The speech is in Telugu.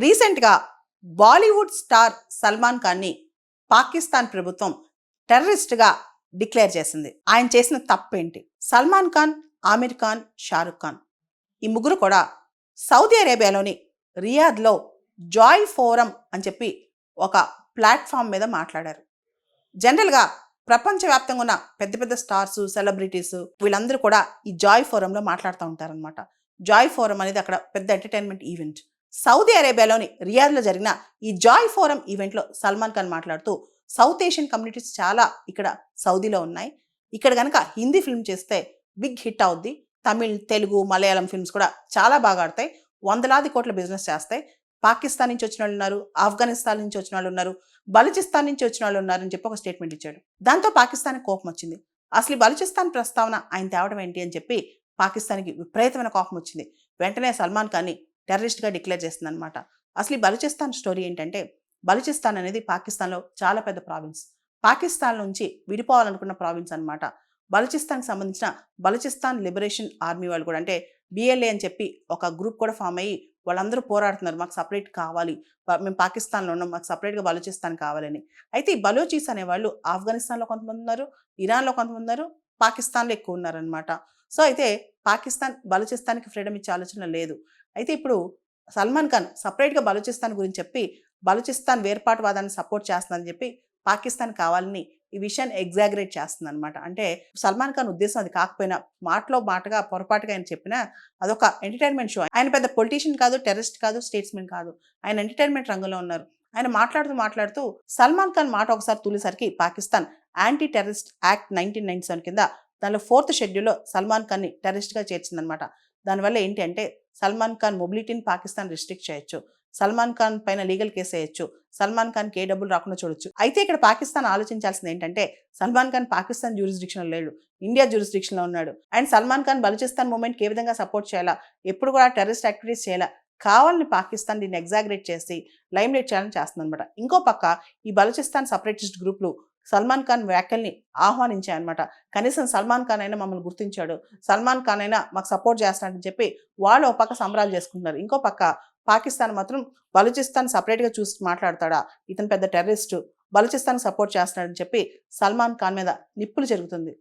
రీసెంట్‌గా బాలీవుడ్ స్టార్ సల్మాన్ ఖాన్‌ని పాకిస్తాన్ ప్రభుత్వం టెర్రరిస్ట్‌గా డిక్లేర్ చేసింది. ఆయన చేసిన తప్పేంటి? సల్మాన్ ఖాన్, ఆమిర్ ఖాన్, షారుఖ్ ఖాన్ ఈ ముగ్గురు కూడా సౌదీ అరేబియాలోని రియాద్‌లో జాయ్ ఫోరం అని చెప్పి ఒక ప్లాట్‌ఫామ్ మీద మాట్లాడారు. జనరల్‌గా ప్రపంచవ్యాప్తంగా ఉన్న పెద్ద పెద్ద స్టార్స్, సెలబ్రిటీస్ వీళ్ళందరూ కూడా ఈ జాయ్ ఫోరంలో మాట్లాడుతూ ఉంటారనమాట. జాయ్ ఫోరం అనేది అక్కడ పెద్ద ఎంటర్‌టైన్‌మెంట్ ఈవెంట్. సౌదీ అరేబియాలోని రియాద్‌లో జరిగిన ఈ జాయ్ ఫోరం ఈవెంట్‌లో సల్మాన్ ఖాన్ మాట్లాడుతూ సౌత్ ఏషియన్ కమ్యూనిటీస్ చాలా ఇక్కడ సౌదీలో ఉన్నాయి. ఇక్కడ గనక హిందీ ఫిల్మ్ చేస్తే బిగ్ హిట్ అవుద్ది. తమిళ్, తెలుగు, మలయాళం ఫిల్మ్స్ కూడా చాలా బాగా ఆడతాయి. వందలాది కోట్ల బిజినెస్ చేస్తాయి. పాకిస్తాన్ నుంచి వచ్చిన వాళ్ళు ఉన్నారు, ఆఫ్ఘనిస్తాన్ నుంచి వచ్చిన వాళ్ళు ఉన్నారు, బలూచిస్తాన్ నుంచి వచ్చిన వాళ్ళు ఉన్నారని చెప్పి ఒక స్టేట్మెంట్ ఇచ్చాడు. దాంతో పాకిస్తాన్‌కి కోపం వచ్చింది. అసలు ఈ బలూచిస్తాన్ ప్రస్తావన ఆయన తేవడం ఏంటి అని చెప్పి పాకిస్తాన్‌కి విపరీతమైన కోపం వచ్చింది. వెంటనే సల్మాన్ ఖాన్‌ని టెర్రరిస్ట్‌గా డిక్లేర్ చేసిందనమాట. అసలు ఈ బలూచిస్తాన్ స్టోరీ ఏంటంటే, బలూచిస్తాన్ అనేది పాకిస్తాన్‌లో చాలా పెద్ద ప్రావిన్స్. పాకిస్తాన్ నుంచి విడిపోవాలనుకున్న ప్రావిన్స్ అనమాట. బలూచిస్తాన్‌కి సంబంధించిన బలూచిస్తాన్ లిబరేషన్ ఆర్మీ వాళ్ళు కూడా అంటే BLA అని చెప్పి ఒక గ్రూప్ కూడా ఫామ్ అయ్యి వాళ్ళందరూ పోరాడుతున్నారు. మాకు సెపరేట్ కావాలి. మేము పాకిస్తాన్‌లో ఉన్నాం. మాకు సెపరేట్‌గా బలూచిస్తాన్ కావాలని. అయితే ఈ బలూచీస్ అనేవాళ్ళు ఆఫ్ఘనిస్తాన్‌లో కొంతమంది ఉన్నారు, ఇరాన్‌లో కొంతమంది ఉన్నారు, పాకిస్తాన్‌లో ఎక్కువ ఉన్నారనమాట. సో, అయితే పాకిస్తాన్ బలూచిస్తాన్‌కి ఫ్రీడమ్ ఇచ్చే ఆలోచన లేదు. అయితే ఇప్పుడు సల్మాన్ ఖాన్ సెపరేట్‌గా బలూచిస్తాన్ గురించి చెప్పి, బలూచిస్తాన్ వేర్పాటువాదాన్ని సపోర్ట్ చేస్తుందని చెప్పి పాకిస్తాన్ కావాలని ఈ విషయాన్ని ఎగ్జాగరేట్ చేస్తుందనమాట. అంటే సల్మాన్ ఖాన్ ఉద్దేశం అది కాకపోయినా మాటలో మాటగా పొరపాటుగా ఆయన చెప్పినా అదొక ఎంటర్‌టైన్‌మెంట్ షో. ఆయన పెద్ద పొలిటీషియన్ కాదు, టెర్రరిస్ట్ కాదు, స్టేట్స్‌మన్ కాదు. ఆయన ఎంటర్‌టైన్‌మెంట్ రంగంలో ఉన్నారు. ఆయన మాట్లాడుతూ సల్మాన్ ఖాన్ మాట ఒకసారి తూలేసరికి పాకిస్తాన్ యాంటీ టెర్రరిస్ట్ యాక్ట్ 1997 కింద దానిలో 4th షెడ్యూల్‌లో సల్మాన్ ఖాన్‌ని టెర్రరిస్ట్‌గా చేర్చిందనమాట. దానివల్ల ఏంటి అంటే సల్మాన్ ఖాన్ మొబిలిటీని పాకిస్తాన్ రిస్ట్రిక్ట్ చేయొచ్చు. సల్మాన్ ఖాన్ పైన లీగల్ కేస్ వేయొచ్చు. సల్మాన్ ఖాన్‌కి ఏ డబ్బులు రాకుండా చూడొచ్చు. అయితే ఇక్కడ పాకిస్తాన్ ఆలోచించాల్సింది ఏంటంటే సల్మాన్ ఖాన్ పాకిస్తాన్ జ్యూరిస్డిక్షన్‌లో లేడు. ఇండియా జ్యూరిస్డిక్షన్‌లో ఉన్నాడు. అండ్ సల్మాన్ ఖాన్ బలూచిస్తాన్ మూవ్‌మెంట్‌కి ఏ విధంగా సపోర్ట్ చేయాలా, ఎప్పుడు కూడా టెర్రరిస్ట్ యాక్టివిటీస్ చేయాలా, కావాలని పాకిస్తాన్ దీన్ని ఎగ్జాగరేట్ చేసి లైమ్‌లైట్ చేయాలని చేస్తుందనమాట. ఇంకో పక్క ఈ బలూచిస్తాన్ సెపరేటిస్ట్ గ్రూప్‌లు సల్మాన్ ఖాన్ వ్యాఖ్యల్ని ఆహ్వానించాయన్నమాట. కనీసం సల్మాన్ ఖాన్ అయినా మమ్మల్ని గుర్తించాడు. సల్మాన్ ఖాన్ అయినా మాకు సపోర్ట్ చేస్తున్నాడని చెప్పి వాళ్ళు ఒక పక్క సంబరాలు చేసుకుంటున్నారు. ఇంకో పక్క పాకిస్తాన్ మాత్రం బలూచిస్తాన్ సెపరేట్‌గా చూసి మాట్లాడతాడా? ఇతను పెద్ద టెర్రరిస్టు. బలూచిస్తాన్‌కి సపోర్ట్ చేస్తున్నాడని చెప్పి సల్మాన్ ఖాన్ మీద నిప్పులు చెరుగుతుంది.